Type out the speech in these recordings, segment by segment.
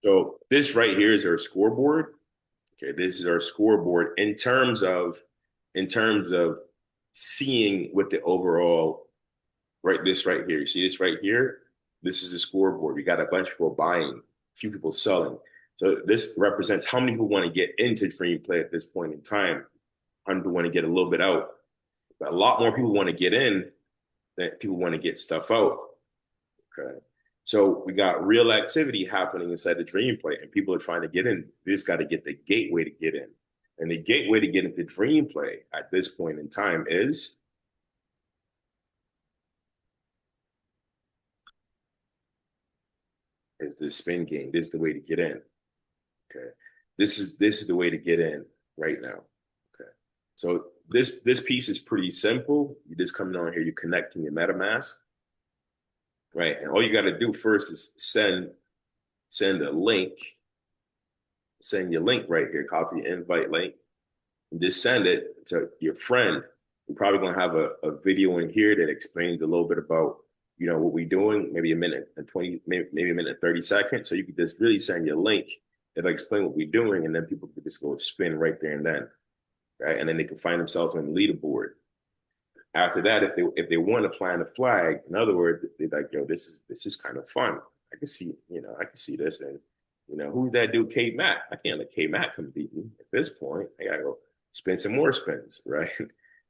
So this right here is our scoreboard. Okay, this is our scoreboard in terms of seeing what the overall right this right here. You see this right here? This is the scoreboard. We got a bunch of people buying, a few people selling. So this represents how many people want to get into Dream Play at this point in time. How many people want to get a little bit out. But a lot more people want to get in than people want to get stuff out. Okay. So we got real activity happening inside the Dream Play, and people are trying to get in. We just got to get the gateway to get in. And the gateway to get into Dream Play at this point in time is the spin game. This is the way to get in. Okay. This is the way to get in right now. Okay. So this piece is pretty simple. You just come down here, you connect to your MetaMask, right? And all you got to do first is send a link, send your link right here, copy the invite link, and just send it to your friend. We're probably gonna have a video in here that explains a little bit about what we're doing, maybe a minute and 20, maybe a minute and 30 seconds. So you could just really send your link that'll explain what we're doing, and then people could just go spin right there and then, right? And then they can find themselves on the leaderboard. After that, if they want to plant a flag, in other words, they're like, yo, this is kind of fun. I can see this. And who's that dude, K Mac? I can't let K Mac come beat me. At this point, I gotta go spin some more spins, right?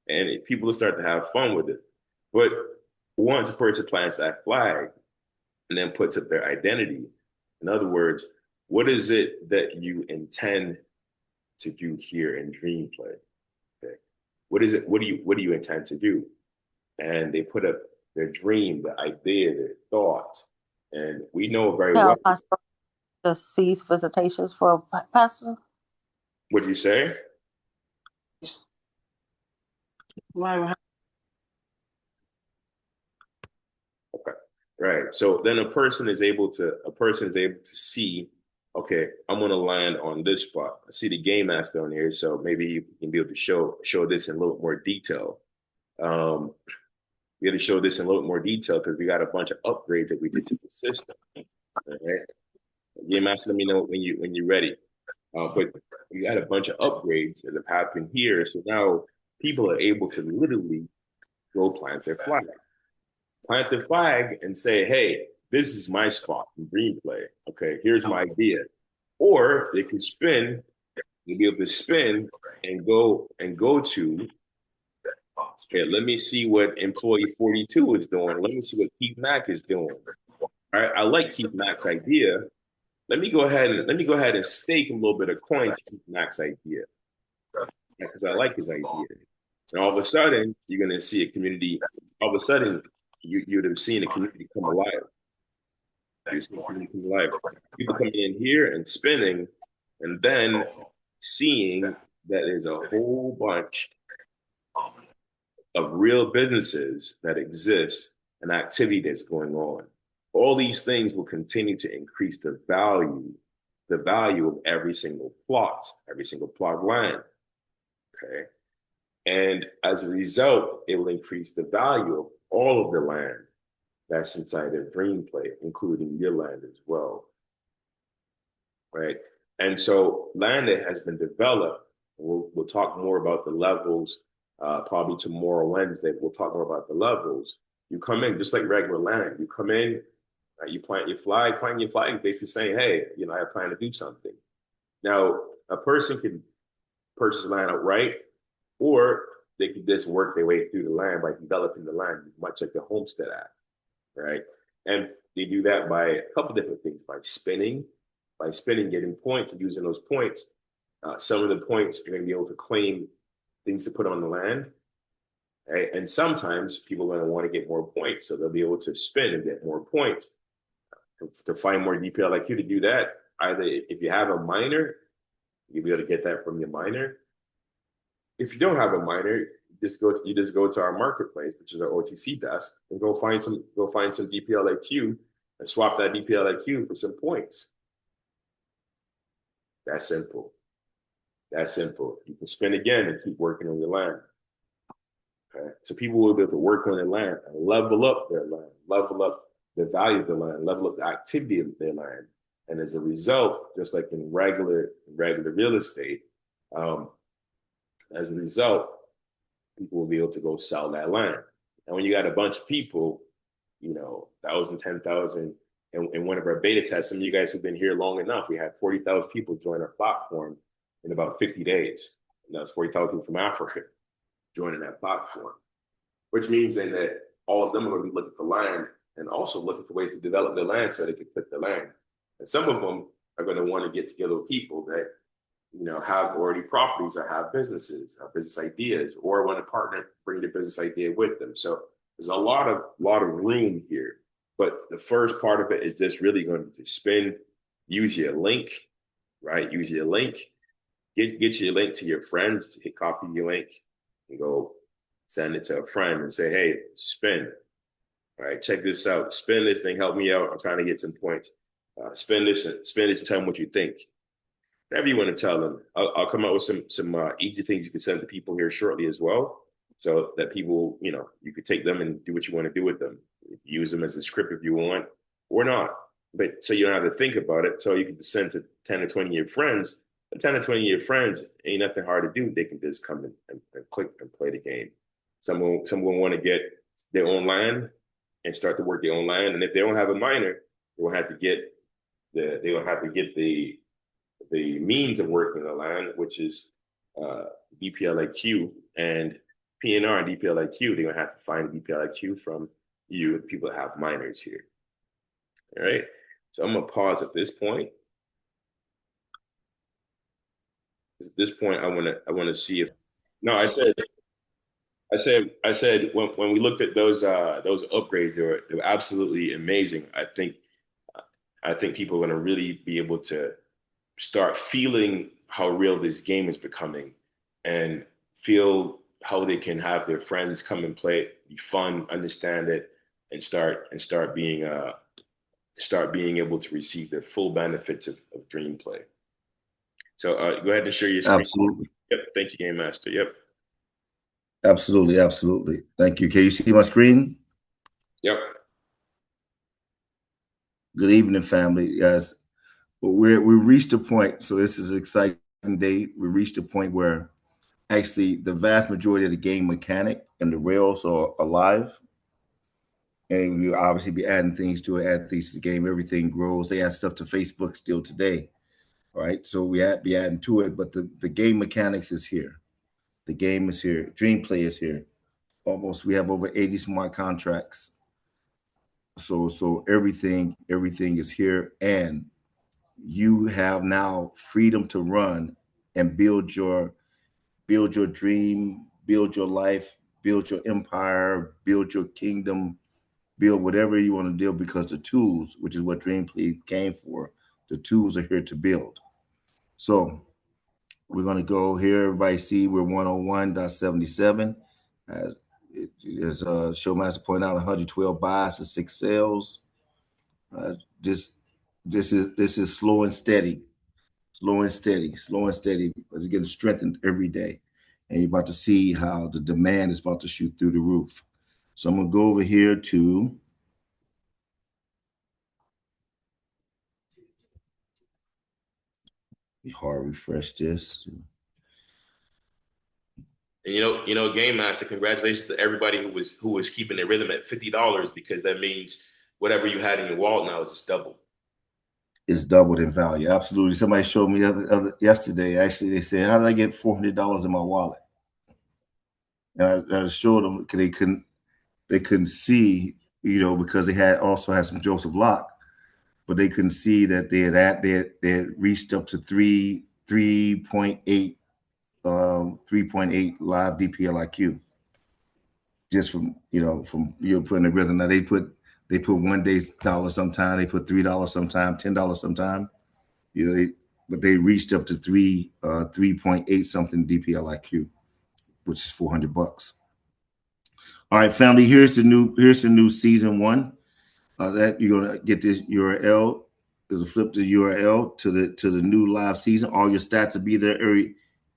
And people will start to have fun with it. But once a person plants that flag and then puts up their identity, in other words, what is it that you intend to do here in Dream Play? Okay. What is it? What do you intend to do? And they put up their dream, the idea, their thought. And we know very well. Tell Pastor to cease visitations for Pastor. What you say? Right. Okay. Right. So then a person is able to see, okay, I'm gonna land on this spot. I see the game master on here, so maybe you can be able to show this in a little more detail. Um, we got to show this in a little more detail because we got a bunch of upgrades that we did to the system. All right. Game master, let me know when you're ready. But we got a bunch of upgrades that have happened here. So now people are able to literally go plant their flag and say, hey, this is my spot in Green Play. Okay, here's my idea. Or they can spin, you'll be able to spin and go to, okay, let me see what employee 42 is doing. Let me see what Keith Mack is doing. All right, I like Keith Mack's idea. Let me go ahead and stake a little bit of coin to Keith Mack's idea because I like his idea. And all of a sudden, you're gonna see a community. All of a sudden, you'd have seen a community come alive. You're seeing a community come alive. People coming in here and spinning, and then seeing that there's a whole bunch of real businesses that exist and activity that's going on. All these things will continue to increase the value of every single plot line. Okay. And as a result, it will increase the value of all of the land that's inside of Dream Play, including your land as well. Right. And so land that has been developed, we'll talk more about the levels probably tomorrow, Wednesday. We'll talk more about the levels. You come in just like regular land. You come in, you plant your flag, basically saying, hey, I plan to do something. Now, a person can purchase land outright, or they could just work their way through the land by developing the land, much like the Homestead Act, right? And they do that by a couple different things, by spinning, getting points, and using those points. Some of the points you're going to be able to claim things to put on the land, right? And sometimes people are going to want to get more points, so they'll be able to spin and get more points to find more DPL like you to do that. Either if you have a miner, you'll be able to get that from your miner. If you don't have a miner, you just go to our marketplace, which is our OTC desk, and go find some DPLIQ and swap that DPLIQ for some points. That's simple. That's simple. You can spend again and keep working on your land. Okay. So people will be able to work on their land and level up their land, level up the value of the land, level up the activity of their land. And as a result, just like in regular real estate, um, as a result, people will be able to go sell that land. And when you got a bunch of people, 1,000, 10,000, and in one of our beta tests, some of you guys who've been here long enough, we had 40,000 people join our platform in about 50 days. And that was 40,000 people from Africa joining that platform, which means then that all of them are going to be looking for land and also looking for ways to develop their land so they can flip their land. And some of them are going to want to get together with people that have already properties or have businesses, have business ideas, or want to partner, bring their business idea with them. So there's a lot of room here. But the first part of it is just really going to spend, use your link, right? Use your link, get your link to your friends, copy your link, and go send it to a friend and say, hey, spend. All right, check this out. Spend this thing, help me out. I'm trying to get some points. Spend this and tell them what you think. Whatever you want to tell them. I'll come up with some easy things you can send to people here shortly as well, so that people, you could take them and do what you want to do with them. Use them as a script if you want, or not. But so you don't have to think about it. So you can just send to 10 or 20 of your friends. The 10 or 20 of your friends ain't nothing hard to do. They can just come and click and play the game. Someone want to get their own land and start to work their own land. And if they don't have a miner, they'll have to get the means of working the land, which is BPLIQ and PNR and DPLIQ. They're gonna have to find DPLIQ from you, the people that have miners here. All right. So I'm gonna pause at this point. At this point, I wanna see if no, I said when we looked at those upgrades, they were absolutely amazing. I think people are gonna really be able to start feeling how real this game is becoming and feel how they can have their friends come and play it, be fun, understand it, and start being able to receive the full benefits of Dream Play. So go ahead and share your screen. Absolutely. Yep. Thank you, Game Master. Yep. Absolutely. Absolutely. Thank you. Can you see my screen? Yep. Good evening, family. Yes. We reached a point. So this is an exciting day. We reached a point where actually the vast majority of the game mechanic and the rails are alive. And we'll obviously be adding things to it, add things to the game. Everything grows. They add stuff to Facebook still today. All right. So we be adding to it, but the game mechanics is here. The game is here. Dream Play is here. Almost, we have over 80 smart contracts. So everything is here, and you have now freedom to run and build your dream, build your life, build your empire, build your kingdom, build whatever you want to do, because the tools, which is what Dream Play came for, the tools are here to build. So we're going to go here. Everybody see we're 101.77. As Showmaster pointed out, 112 buys to 6 sales. This is slow and steady, but it's getting strengthened every day. And you're about to see how the demand is about to shoot through the roof. So I'm going to go over here to hard refresh this. And Game Master, congratulations to everybody who was keeping their rhythm at $50, because that means whatever you had in your wallet now is just double. It's doubled in value. Absolutely. Somebody showed me yesterday. Actually, they said, "How did I get $400 in my wallet?" And I showed them because they couldn't see, because they also had some Joseph Locke, but they couldn't see that they had reached up to 3.8 live DPLIQ just from putting the rhythm. Now they put $1 sometime, they put $3 sometime, $10 sometime, but they reached up to 3.8 something DPLIQ, which is $400. All right, family, here's the new season 1. That you're gonna get this URL. There's a flip the URL to the new live season. All your stats will be there.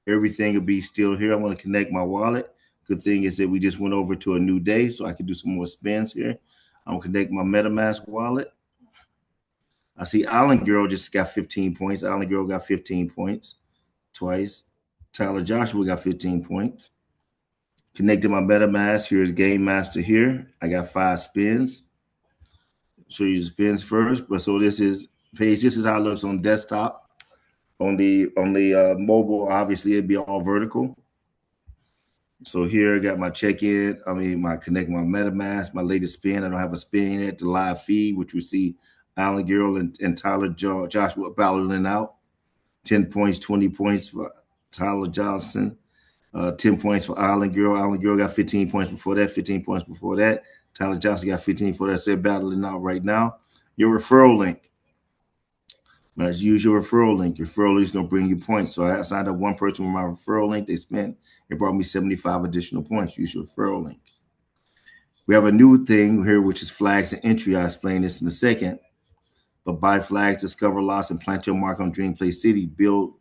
Everything will be still here. I'm going to connect my wallet. Good thing is that we just went over to a new day, so I can do some more spins here. I'm going to connect my MetaMask wallet. I see Island Girl just got 15 points. Island Girl got 15 points twice. Tyler Joshua got 15 points. Connected my MetaMask. Here's Game Master here. I got 5 spins. Show you the spins first. But so this is page. This is how it looks on desktop. On the mobile, obviously it'd be all vertical. So here I got my check-in. My connect my MetaMask, my latest spin. I don't have a spin yet. The live feed, which we see Alan Girl and Tyler Joshua battling out. 10 points, 20 points for Tyler Johnson. 10 points for Island Girl. Island Girl got 15 points before that, 15 points before that. Tyler Johnson got 15 for that. So they're battling out right now. Your referral link. Let's use your referral link. Your referral link is going to bring you points. So I signed up one person with my referral link. They spent, it brought me 75 additional points. Use your referral link. We have a new thing here, which is flags and entry. I'll explain this in a second. But buy flags, discover lots, and plant your mark on Dream Play City. Build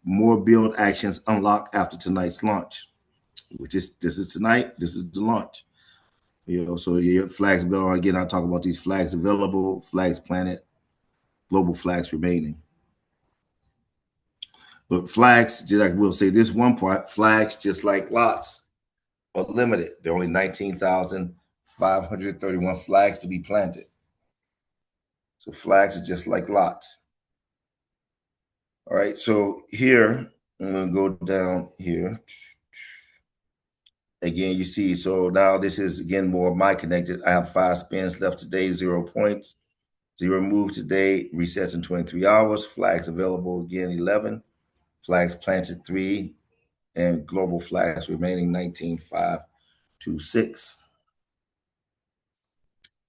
more build actions unlock after tonight's launch, which is this is tonight. This is the launch. So your flags available. Again, I'll talk about these flags available, flags planted, global flags remaining. But flags, just like we'll say this one part, flags just like lots are limited. There are only 19,531 flags to be planted. So flags are just like lots. All right, so here, I'm going to go down here. Again, you see, so now this is, again, more of my connected. I have 5 spins left today, 0 points, 0 moves today, resets in 23 hours, flags available again, 11, flags planted 3, and global flags remaining 19,526.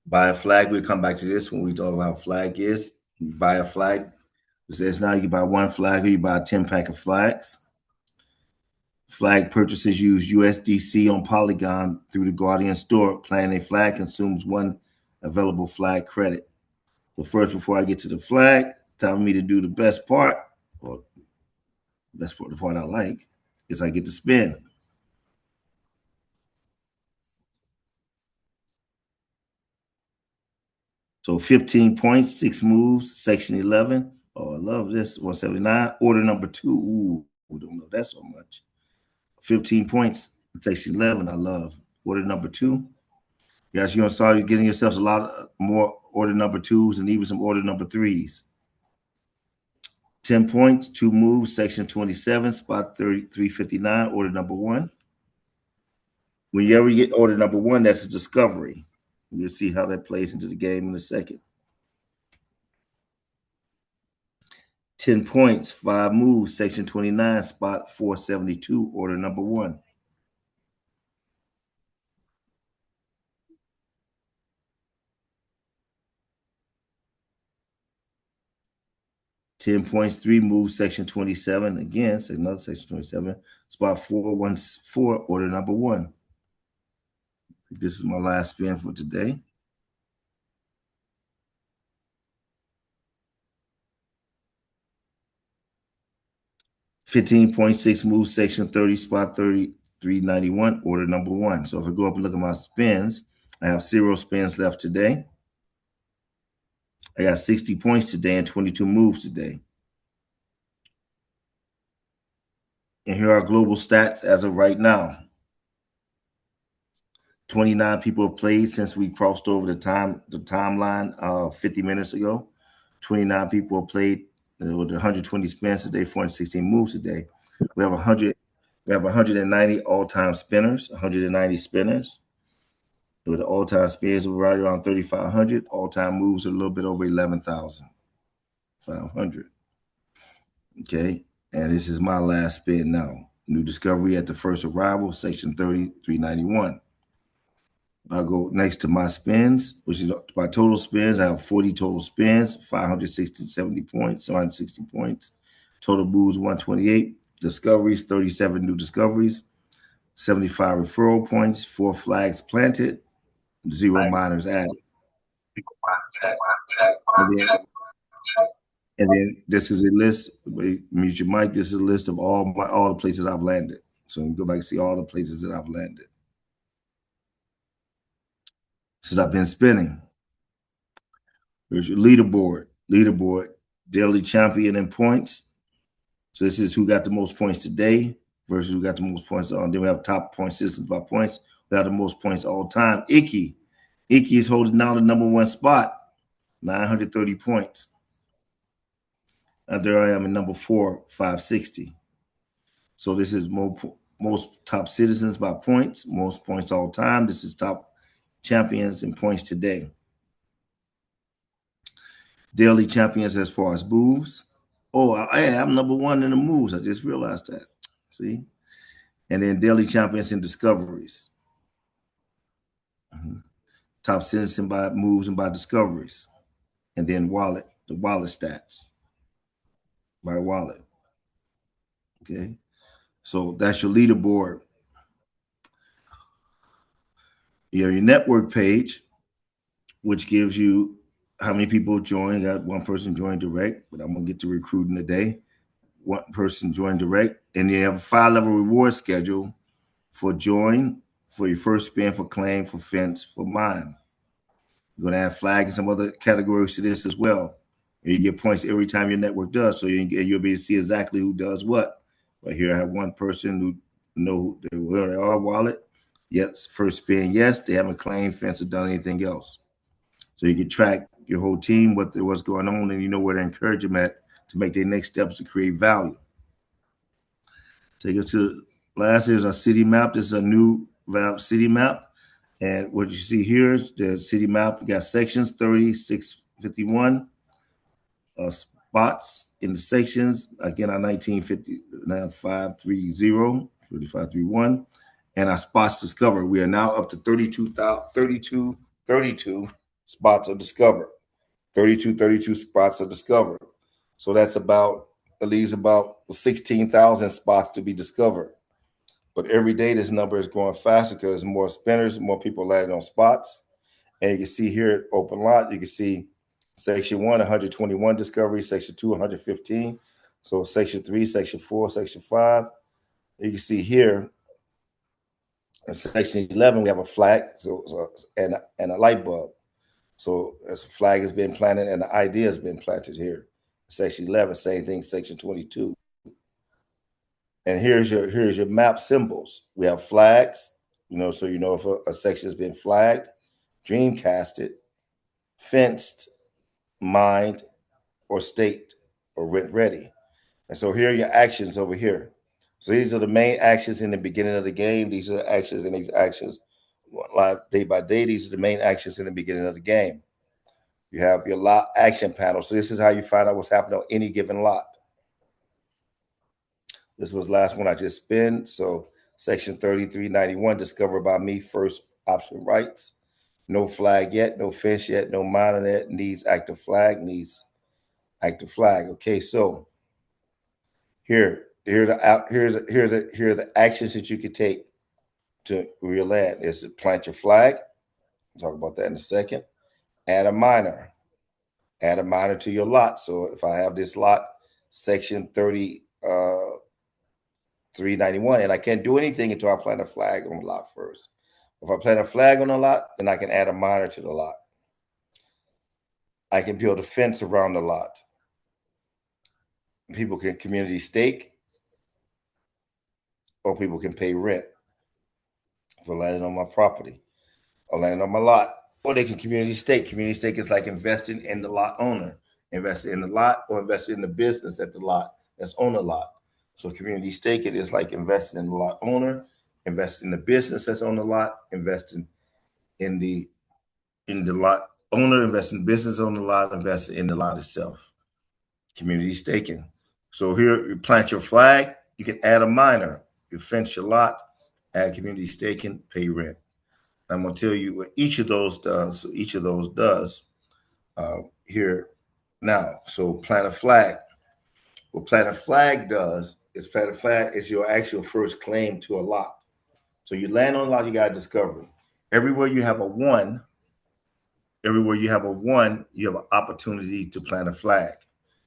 Buy a flag, we'll come back to this when we talk about how flag is. Buy a flag. It says now you can buy 1 flag or you buy a 10-pack of flags. Flag purchases use USDC on Polygon through the Guardian store. Planting a flag consumes 1 available flag credit. But first, before I get to the flag, it's time for me to do the best part, or the part I like, is I get to spin. So 15 points, 6 moves, section 11. Oh, I love this. 179. Order number 2. Ooh, we don't know that so much. 15 points, section 11. I love. Order number 2. Yes, you're getting yourselves a lot more order number 2s and even some order number 3s. 10 points, 2 moves, section 27, spot 359, order number 1. When you ever get order number 1, that's a discovery. You'll see how that plays into the game in a second. 10 points, 5 moves, section 29, spot 472, order number 1. $10 3 moves, section 27. Again, so another section 27, spot 414, order number 1. This is my last spin for today. $15.6 moves, section 30, spot 3391, order number 1. So if I go up and look at my spins, I have 0 spins left today. I got 60 points today and 22 moves today. And here are global stats as of right now. 29 people have played since we crossed over the timeline 50 minutes ago. 29 people have played with 120 spins today, 416 moves today. We have 190 all-time spinners, 190 spinners. With the all-time spins are right around 3,500. All-time moves are a little bit over 11,500. Okay, and this is my last spin now. New discovery at the first arrival, section 3391. I'll go next to my spins, which is my total spins. I have 40 total spins, 570 points, 760 points. Total moves, 128. Discoveries, 37 new discoveries, 75 referral points, 4 flags planted, 0 minors added. And then this is a list. Mute your mic. This is a list of all the places I've landed. So you can go back and see all the places that I've landed since I've been spinning. Here's your leaderboard. Leaderboard, daily champion in points. So this is who got the most points today versus who got the most points on. Then we have top point systems by points. We have the most points all time. Icky is holding down the #1 spot, 930 points. And there I am in number 4, 560. So this is most top citizens by points, most points all time. This is top champions in points today. Daily champions as far as moves. Oh, I'm #1 in the moves. I just realized that. See? And then daily champions in discoveries. Top citizen by moves and by discoveries. And then the wallet stats by wallet. Okay. So that's your leaderboard. You have your network page, which gives you how many people joined. Got one person joined direct, but I'm going to get to recruiting today. One person joined direct. And you have a 5-level reward schedule for join, for your first spin, for claim, for fence, for mine. You're going to add flag and some other categories to this as well. And you get points every time your network does. So you'll be able to see exactly who does what. Right here, I have one person who know where they are, wallet. Yes, first spin, yes. They haven't claimed, fence, or done anything else. So you can track your whole team, what's going on, and you know where to encourage them at to make their next steps to create value. Take us to last is our city map. This is a new city map. And what you see here is the city map. We got sections, 3651 spots in the sections. Again, our 1950, 530, 531. And our spots discovered. We are now up to 32 spots are discovered. 32 spots are discovered. So that's about, at least about 16,000 spots to be discovered. But every day this number is growing faster because more spinners, more people landing on spots. And you can see here at Open Lot, you can see section 1, 121 discoveries, section 2, 115. So section 3, section 4, section 5. You can see here in section 11, we have a flag and a light bulb. So as a flag has been planted and the idea has been planted here. Section 11, same thing, section 22. And here's your map symbols. We have flags, so you know if a section has been flagged, dreamcasted, fenced, mined, or staked, or rent ready. And so here are your actions over here. So these are the main actions in the beginning of the game. These are the actions, and these actions live day by day. These are the main actions in the beginning of the game. You have your lot action panel. So this is how you find out what's happening on any given lot. This was the last one I just spin. So section 3391, discovered by me, first option rights. No flag yet, no fence yet, no miner yet, needs active flag, needs active flag. Okay, so here are the actions that you can take to your land. Is to plant your flag. I'll talk about that in a second. Add a miner. Add a miner to your lot. So if I have this lot, section 391, and I can't do anything until I plant a flag on the lot first. If I plant a flag on the lot, then I can add a miner to the lot. I can build a fence around the lot. People can community stake, or people can pay rent for landing on my property or landing on my lot. Or they can community stake. Community stake is like investing in the lot owner, investing in the lot or investing in the business at the lot that's on the lot. So community stake, it is like investing in the lot owner, investing in the business that's on the lot, investing in the lot owner, investing in business on the lot, investing in the lot itself. Community staking. So here you plant your flag, you can add a miner, you fence your lot, add community staking, pay rent. I'm going to tell you what each of those does. So each of those does here now. So plant a flag. What plant a flag does is plant a flag is your actual first claim to a lot. So you land on a lot, you got a discovery. Everywhere you have a 1, you have an opportunity to plant a flag.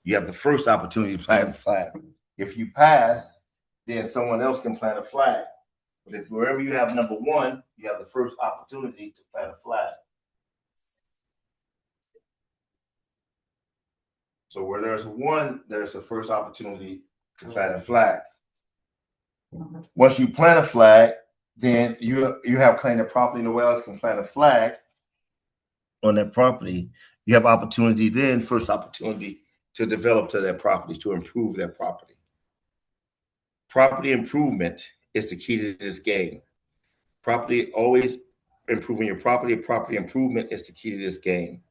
You have the first opportunity to plant a flag. If you pass, then someone else can plant a flag. But if wherever you have #1, you have the first opportunity to plant a flag. So where there's one, there's the first opportunity to plant a flag. Once you plant a flag, then you have claimed the property. No one else can plant a flag on that property. You have opportunity then, first opportunity to develop to that property, to improve that property. Property improvement is the key to this game. Property, always improving your property. Property improvement is the key to this game.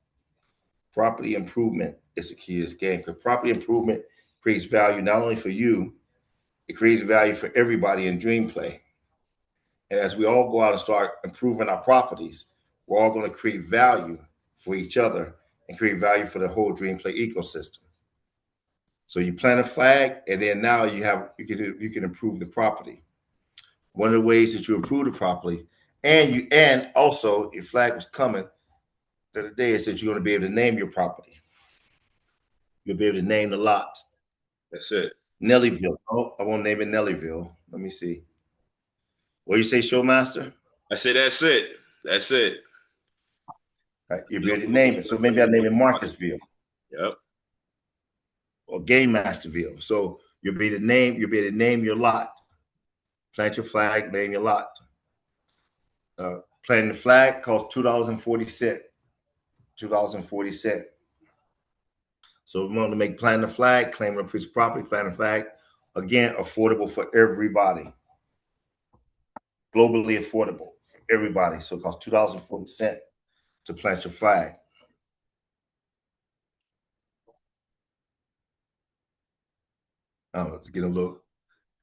Property improvement is the key to this game, because property improvement creates value not only for you, it creates value for everybody in Dream Play. And as we all go out and start improving our properties, we're all going to create value for each other and create value for the whole Dream Play ecosystem. So you plant a flag, and then now you can improve the property. One of the ways that you improve the property, and also your flag was coming the other day, is that you're going to be able to name your property. You'll be able to name the lot. That's it. Nellyville. Oh, I won't name it Nellyville. Let me see. What do you say, Showmaster? I say that's it. That's it. All right, you'll be able to name it. So maybe I'll name it Marcusville. Yep. Or Game Masterville. So you'll be able to name your lot. Plant your flag, name your lot. Planting the flag costs $2.40. $2.40. So we want to make planting the flag, claiming a piece of property, planting the flag, again, affordable for everybody. Globally affordable for everybody. So it costs $2.40 to plant your flag. Oh, it's getting a little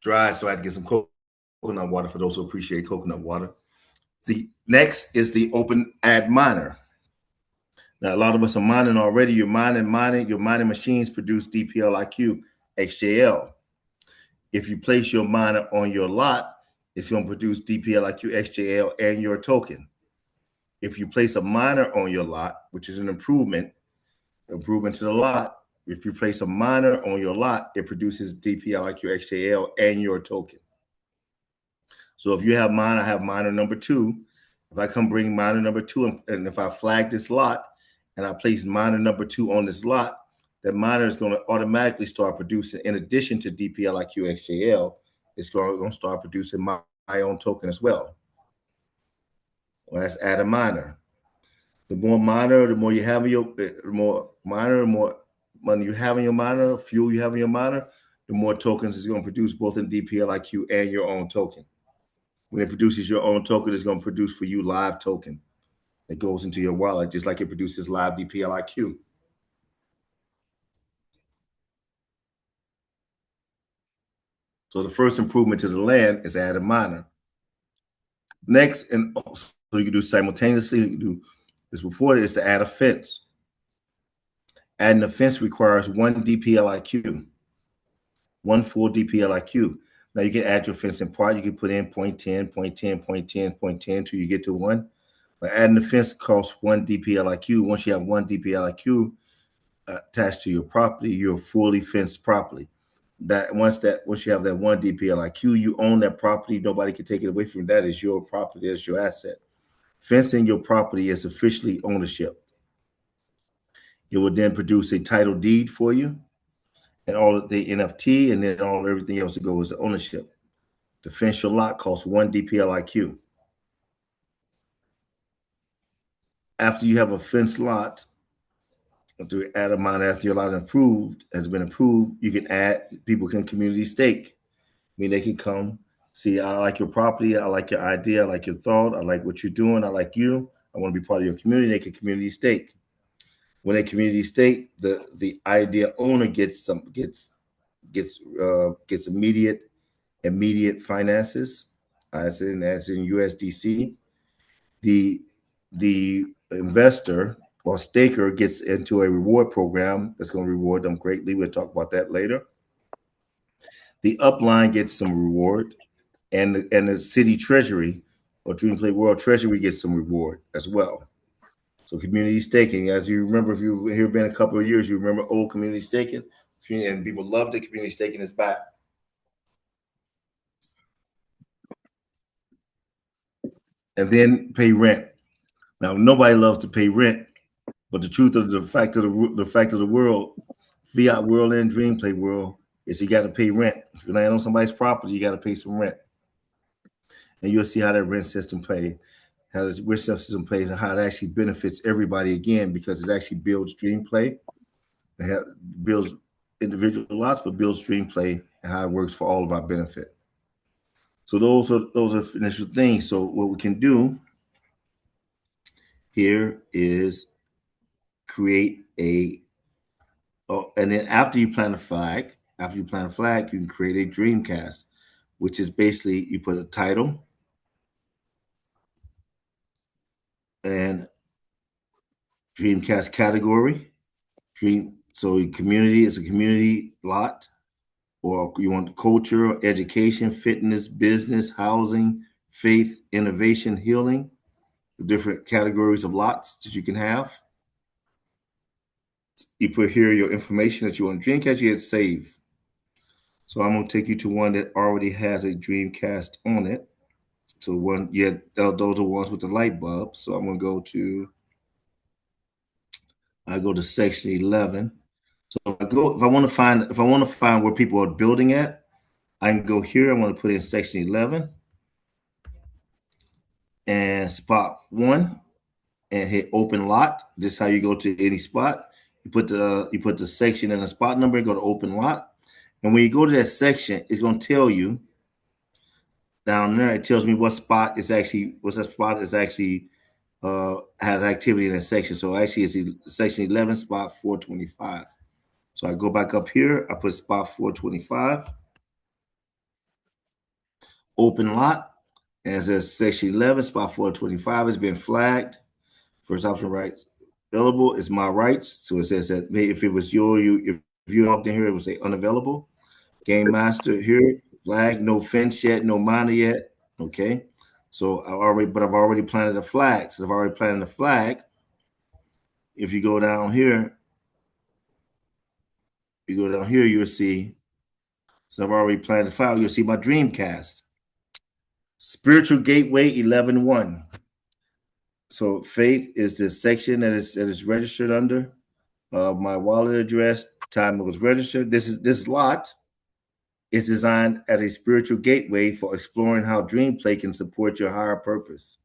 dry, so I had to get some coconut water for those who appreciate coconut water. The next is the open ad miner. Now, a lot of us are mining already. Your mining machines produce DPLIQ XJL. If you place your miner on your lot, it's going to produce DPLIQ XJL and your token. If you place a miner on your lot, which is an improvement to the lot, if you place a miner on your lot, it produces DPLIQ XJL and your token. So if you have miner, I have miner number 2. If I come bring miner number 2, and if I flag this lot and I place miner number 2 on this lot, that miner is going to automatically start producing, in addition to DPLIQ XJL, it's going to start producing my own token as well. Well, that's add a miner. The more miner, the more you have in your, the more miner, the more money you have in your miner, fuel you have in your miner, the more tokens it's going to produce, both in DPLIQ and your own token. When it produces your own token, it's going to produce for you live token that goes into your wallet, just like it produces live DPLIQ. So the first improvement to the land is add a miner. Next, and so you can do simultaneously, you can do this before, is to add a fence. Adding a fence requires 1 DPLIQ, 1 full DPLIQ. Now you can add your fence in part. You can put in 0.10, 0.10, 0.10, 0.10 till you get to 1. But adding the fence costs 1 DPLIQ. Once you have 1 DPLIQ attached to your property, you're fully fenced properly. Once you have that 1 DPLIQ, you own that property. Nobody can take it away from you. That is your property. That's your asset. Fencing your property is officially ownership. It will then produce a title deed for you, and all of the NFT, and then everything else that goes to ownership. To fence your lot costs 1 DPLIQ. After you have a fenced lot, to add a miner, after your lot has been approved, you can add, people can community stake. I mean, they can come see, I like your property, I like your idea, I like your thought, I like what you're doing, I like you, I want to be part of your community. They can community stake. When they community stake, the idea owner gets immediate finances, as in USDC. The investor or staker gets into a reward program that's going to reward them greatly. We'll talk about that later. The upline gets some reward, and the city treasury or Dream Play World Treasury gets some reward as well. So community staking, as you remember, if you've here been a couple of years, you remember old community staking, and people loved it. Community staking is back. And then pay rent. Now nobody loves to pay rent, but the truth of the fact of the world, Fiat world and dream play world is you got to pay rent. If you land on somebody's property, you got to pay some rent. And you'll see how that rent system plays, how this rent system plays, and how it actually benefits everybody again, because it actually builds dream play. It builds individual lots, but builds dream play and how it works for all of our benefit. So those are initial things. So what we can do here is create a, and then after you plant a flag, you can create a Dreamcast, which is basically you put a title and Dreamcast category. So community is a community lot, or you want culture, education, fitness, business, housing, faith, innovation, healing, the different categories of lots that you can have. You put here your information that you want to Dreamcast, you hit save. So I'm going to take you to one that already has a Dreamcast on it. So those are ones with the light bulb. So I'm going to go to section 11. So if I want to find where people are building at, I can go here. I'm going to put in section 11 and spot 1 and hit open lot. This is how you go to any spot. You put the section and the spot number and go to open lot. And when you go to that section, it's going to tell you down there. It tells me what spot is actually has activity in that section. So actually, it's section 11, spot 425. So I go back up here. I put spot 425. Open lot. And it says section 11, spot 425 has been flagged. First option rights available is my rights. So it says that if it was if you logged in here, it would say unavailable. Game master here, flag, no fence yet, no miner yet. Okay. So I've already planted a flag. So I've already planted a flag. If you go down here, you'll see. So I've already planted the file. You'll see my Dreamcast. Spiritual Gateway 11.1. So faith is the section that is registered under my wallet address, time it was registered. This lot is designed as a spiritual gateway for exploring how dream play can support your higher purpose.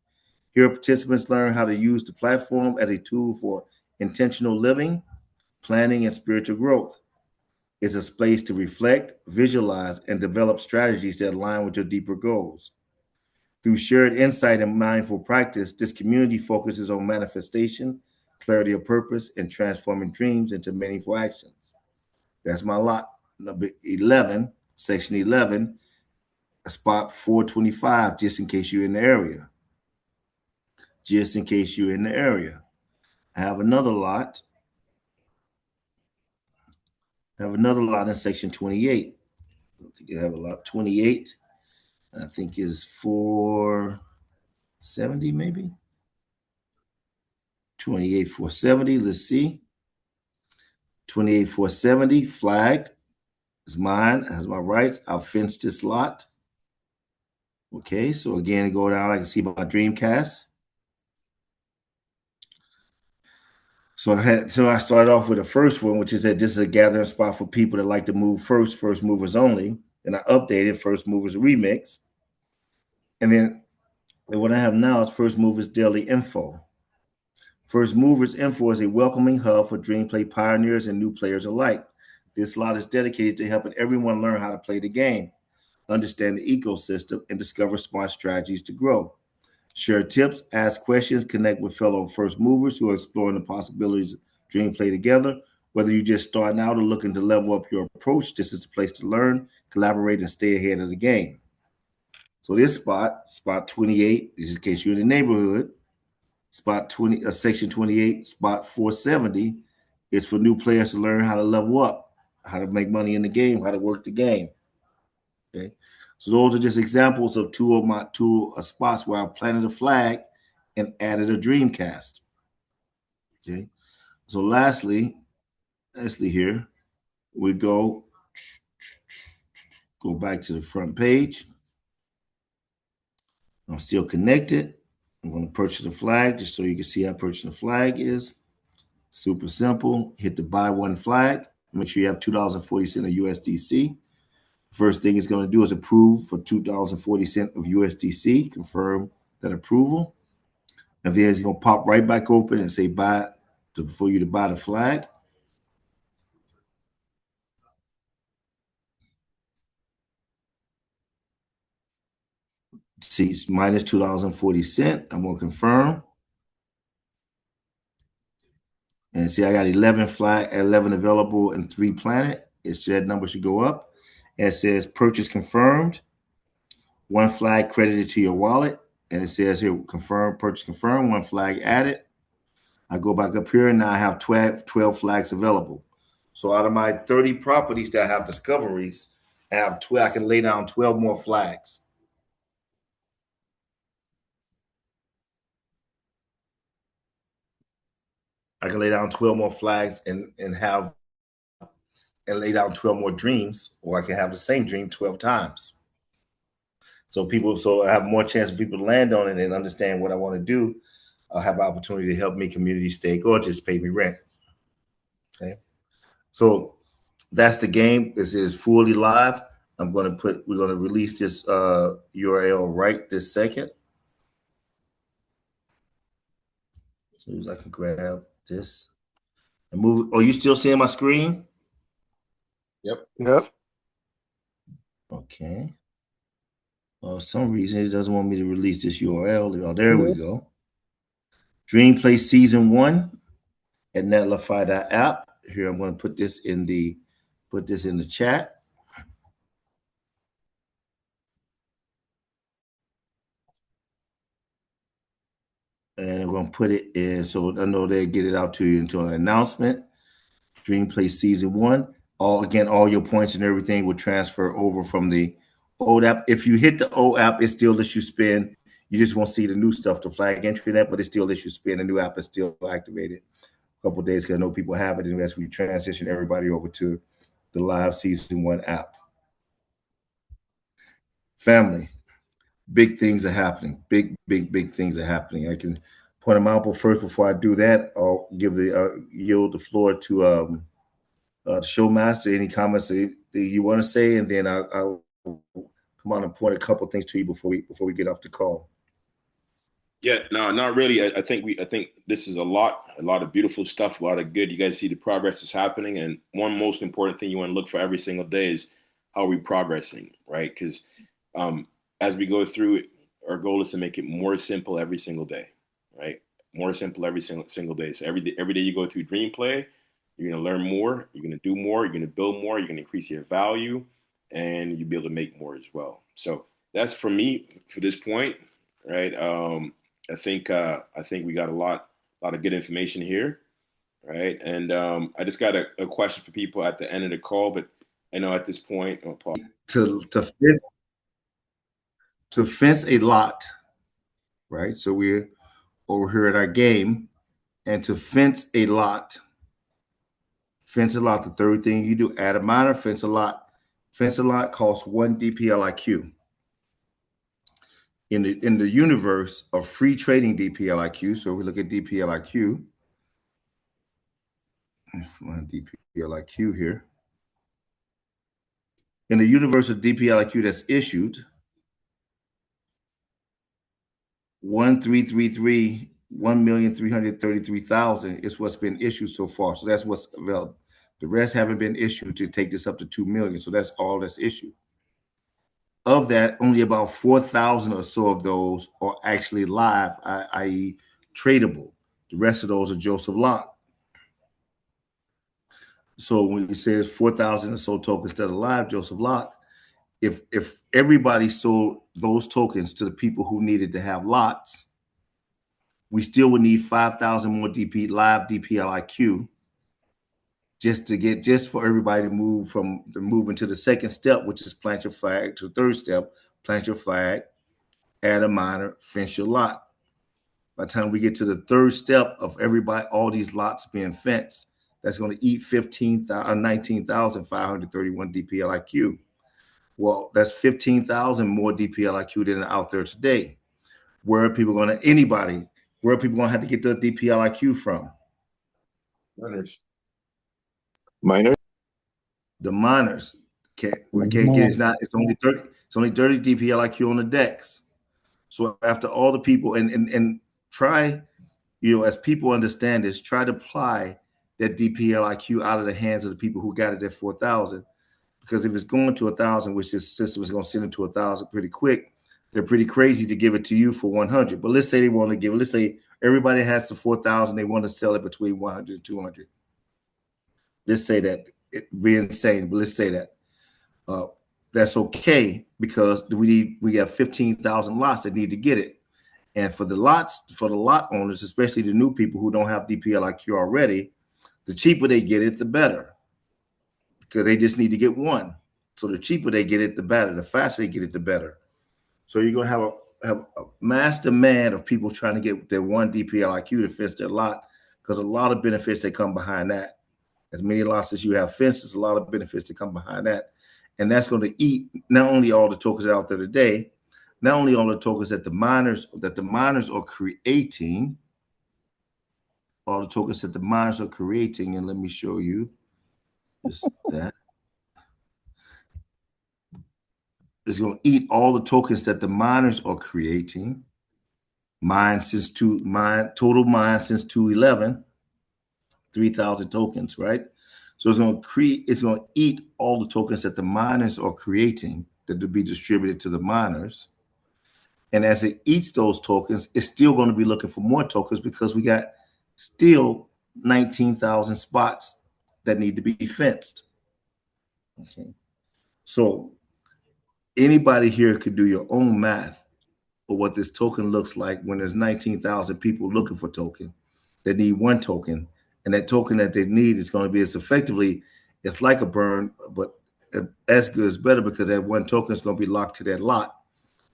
Here, participants learn how to use the platform as a tool for intentional living, planning, and spiritual growth. It's a space to reflect, visualize, and develop strategies that align with your deeper goals. Through shared insight and mindful practice, this community focuses on manifestation, clarity of purpose, and transforming dreams into meaningful actions. That's my lot number 11, section 11, spot 425, just in case you're in the area. I have another lot. In section 28. I think I have a lot 28. I think is 470 maybe. 28 470. Let's see. 28 470 flagged. It's mine. It has my rights. I'll fence this lot. Okay, so again, go down. I can see my Dreamcast. So I started off with the first one, which is that this is a gathering spot for people that like to move first movers only. And I updated First Movers Remix. And then what I have now is First Movers Daily Info. First Movers Info is a welcoming hub for dream play pioneers and new players alike. This lot is dedicated to helping everyone learn how to play the game, understand the ecosystem, and discover smart strategies to grow. Share tips, ask questions, connect with fellow first movers who are exploring the possibilities of dream play together. Whether you're just starting out or looking to level up your approach, this is the place to learn, collaborate, and stay ahead of the game. So this spot 28, just in case you're in the neighborhood, section 28, spot 470 is for new players to learn how to level up, how to make money in the game, how to work the game. Okay. So those are just examples of two spots where I planted a flag and added a Dreamcast. Okay. So lastly here, we go back to the front page. I'm still connected. I'm going to purchase a flag just so you can see how purchasing a flag is. Super simple. Hit the buy one flag. Make sure you have $2.40 of USDC. First thing it's going to do is approve for $2.40 of USDC. Confirm that approval. And then it's going to pop right back open and say for you to buy the flag. See, it's minus $2.40. I'm going to confirm. And see, I got 11 available and 3 Planet. It said number should go up. And it says purchase confirmed. 1 flag credited to your wallet. And it says here, confirm, purchase confirmed, 1 flag added. I go back up here and now I have 12 flags available. So out of my 30 properties that have discoveries, I can lay down 12 more flags. I can lay down 12 more flags and lay down 12 more dreams, or I can have the same dream 12 times. So I have more chance of people to land on it and understand what I want to do. I'll have an opportunity to help me community stake or just pay me rent. Okay. So that's the game. This is fully live. We're going to release this URL right this second. So as I can grab this and move. Are you still seeing my screen? Yep. Okay. For some reason, it doesn't want me to release this URL. Oh, there we go. Dream Play Season 1 at netlify.app. Here, I'm going to put this in the chat. And I'm going to put it in so I know they get it out to you into an announcement. Dream Play Season 1. All your points and everything will transfer over from the old app. If you hit the old app, it still lets you spin. You just won't see the new stuff, the flag entry net, but it still lets you spin. The new app is still activated a couple of days because I know people have it. And as we transition everybody over to the live Season 1 app. Family, big things are happening. Big things are happening. I can point them out, but first, before I do that, I'll yield the floor to the showmaster. Any comments that you want to say, and then I'll come on and point a couple of things to you before we get off the call. Yeah, no, not really. I think this is a lot of beautiful stuff, a lot of good. You guys see the progress is happening, and one most important thing you want to look for every single day is how are we progressing, right? Because as we go through it, our goal is to make it more simple every single day, right? More simple every single day. So every day you go through Dream Play, you're going to learn more, you're going to do more, you're going to build more, you're going to increase your value, and you'll be able to make more as well. So that's for me for this point, right? I think we got a lot of good information here, right? And I just got a question for people at the end of the call, but I know at this point, Paul, to fence a lot, right? So we're over here at our game, and to fence a lot. The third thing you do, add a miner, fence a lot. Fence a lot costs 1 DPLIQ. In the universe of free trading DPLIQ, so we look at DPLIQ. Let's find DPLIQ here. In the universe of DPLIQ that's issued, 1,333,000 is what's been issued so far. So that's what's available. The rest haven't been issued to take this up to 2 million. So that's all that's issued. Of that, only about 4,000 or so of those are actually live, i.e. tradable. The rest of those are Joseph Lock. So when it says 4,000 or so tokens that are live, Joseph Lock, if everybody sold those tokens to the people who needed to have lots, we still would need 5,000 more live DPLIQ just for everybody to move into the second step, which is plant your flag, to the third step, plant your flag, add a miner, fence your lot. By the time we get to the third step of everybody, all these lots being fenced, that's going to eat 19,531 DPLIQ. Well, that's 15,000 more DPLIQ than are out there today. Where are people going to have to get the DPLIQ from? Miners. The miners we can't get it's only 30 DPLIQ on the decks. So after all the people and try, as people understand this, try to apply that DPLIQ out of the hands of the people who got it at 4,000. Because if it's going to 1,000, which this system is going to send it to 1,000 pretty quick, they're pretty crazy to give it to you for 100. But let's say they want to give it. Let's say everybody has the 4,000. They want to sell it between 100 and 200. Let's say that. It'd be insane, but let's say that. That's okay because we have 15,000 lots that need to get it. And for the lot owners, especially the new people who don't have DPLIQ already, the cheaper they get it, the better. Because they just need to get one. So the cheaper they get it, the better. The faster they get it, the better. So you're going to have a mass demand of people trying to get their one DPLIQ to fence their lot, because a lot of benefits that come behind that. As many lots as you have fences, a lot of benefits that come behind that. And that's going to eat not only all the tokens out there today, not only all the tokens that the miners are creating, all the tokens that the miners are creating, and let me show you just that. It's going to eat all the tokens that the miners are creating. Total mine since 2011, 3,000 tokens, right? So it's going to eat all the tokens that the miners are creating that will be distributed to the miners. And as it eats those tokens, it's still going to be looking for more tokens because we got still 19,000 spots that need to be fenced. Okay. So anybody here could do your own math of what this token looks like when there's 19,000 people looking for token that need one token. And that token that they need is going to be it's like a burn, but as good as better, because that one token is going to be locked to that lot.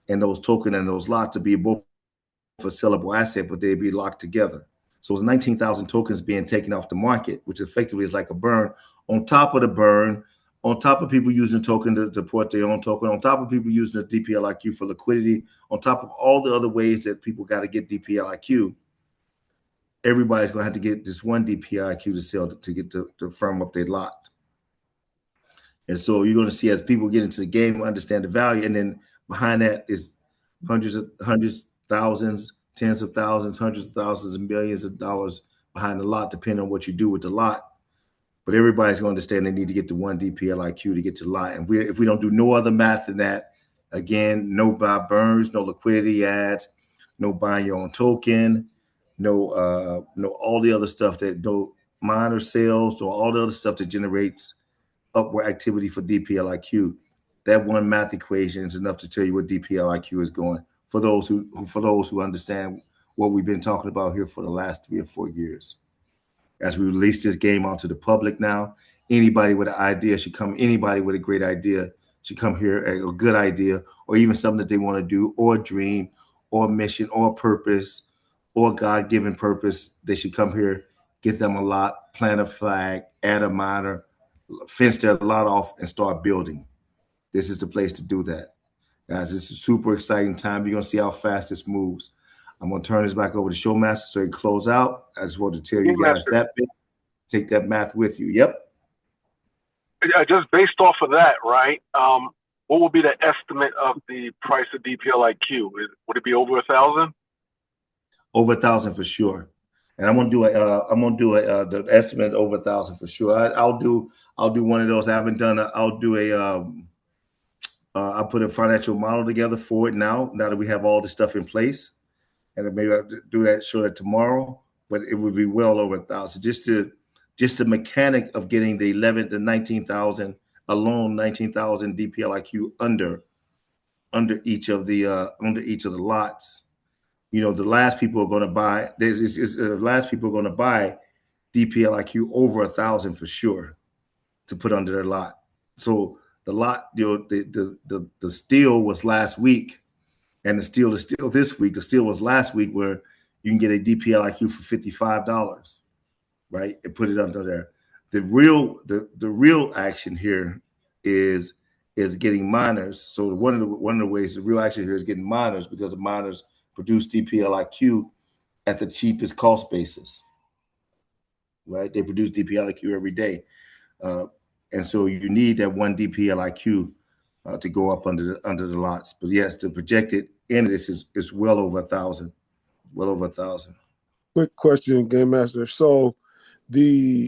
And those tokens and those lots will be both a sellable asset, but they'd be locked together. So it's 19,000 tokens being taken off the market, which effectively is like a burn. On top of the burn, on top of people using token to port their own token, on top of people using the DPLIQ for liquidity, on top of all the other ways that people got to get DPLIQ, everybody's going to have to get this one DPLIQ to sell to get to firm up their lot. And so you're going to see as people get into the game, understand the value, and then behind that is hundreds, thousands, tens of thousands, hundreds of thousands, and millions of dollars behind the lot, depending on what you do with the lot. But everybody's going to understand they need to get to one DPLIQ to get to the lot. And if we don't do no other math than that, again, no buy burns, no liquidity ads, no buying your own token, no all the other stuff that no miner sales, or all the other stuff that generates upward activity for DPLIQ. That one math equation is enough to tell you where DPLIQ is going for those who understand what we've been talking about here for the last 3 or 4 years. As we release this game onto the public now, anybody with an idea should come. Anybody with a great idea should come here, a good idea, or even something that they want to do, or a dream, or a mission, or a purpose, or a God-given purpose. They should come here, get them a lot, plant a flag, add a miner, fence their lot off, and start building. This is the place to do that. Guys, this is a super exciting time. You're going to see how fast this moves. I'm going to turn this back over to Showmaster so he can close out. I just want to tell you guys that bit. Take that math with you. Yep. Yeah, just based off of that, right? What will be the estimate of the price of DPLIQ? Would it be over 1,000? Over 1,000 for sure. And I'm gonna do the estimate over 1,000 for sure. I'll do one of those. I haven't done. I'll put a financial model together for it now that we have all the stuff in place. And maybe I'll do that, show that tomorrow, but it would be well over 1,000. Just the mechanic of getting the 19,000 alone, 19,000 DPLIQ under each of the lots. You know, the last people are going to buy. The last people are going to buy DPLIQ over 1,000 for sure to put under their lot. So the lot, the steal was last week. And the steal is still this week. The steal was last week, where you can get a DPLIQ for $55, right? And put it under there. The real action here is getting miners. So one of the ways the real action here is getting miners, because the miners produce DPLIQ at the cheapest cost basis, right? They produce DPLIQ every day. And so you need that one DPLIQ to go up under the lots. But yes, the projected end of this is well over 1,000. Well over 1,000. Quick question, Game Master. So the